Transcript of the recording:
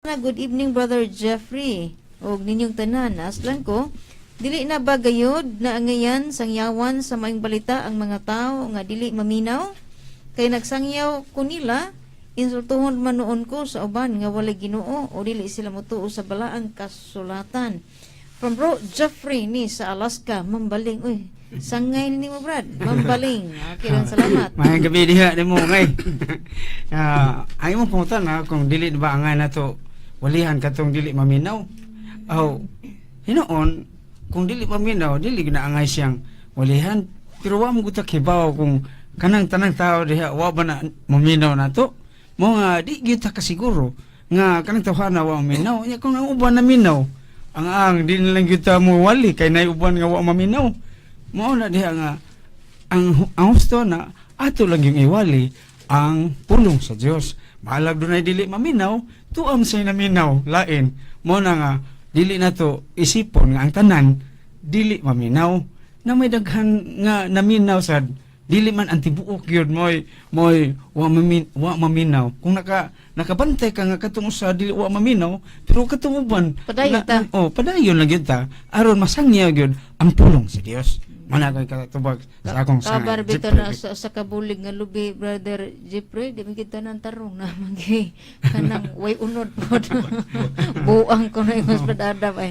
Good evening, Brother Jeffrey. Og ninyong tanan, aslan ko, dili na ba gayod na ngayon sangyawan sa maing balita ang mga tao nga dili maminaw? Kay nagsangyaw ko nila, insultuhon man noon ko sa uban nga walay Ginoo o dili sila motuo sa balaang kasulatan. From Bro Jeffrey ni sa Alaska, mambaling. Uy, sangay ni mo, Brad. Mambaling. Okay lang, salamat. May gabi diha di mo ngay. Ay mo pumunta na kung dili ba angay na to walihan katong dili maminaw. Hinoon kung dili maminaw dili na angay siyang walihan. Pero wa mo gutak hibaw kung kanang tanang tao diha wa ba na maminaw na to. Mo nga di gyud ta kasiguro nga kanang tawhana wa maminaw. Nya kung ang uban na minaw ang di na lang gyud ta mo wali kay nay uban nga wa maminaw. Mao na diha nga ang gusto na ato lang yung iwali ang pulong sa Dios. Malag dunay dili maminaw, tuam say naminaw lain. Mo na nga dili na to isipon nga ang tanan dili maminaw. Na may daghan nga naminaw sad dili man ang tibuok gyud moy wa maminaw. Kung nakabantay ka nga katong usa dili wa maminaw, pero katong uban Padayon ta. Padayon lang gyud ta aron masangya gyud ang pulong sa Dios. Managay ka tubag sa akong Kabar bito na sa kabulig nga lubi, Brother Jeffrey, di man kita nang tarong na magi kanang way unod po. Buang ko na yung mas padadam ay.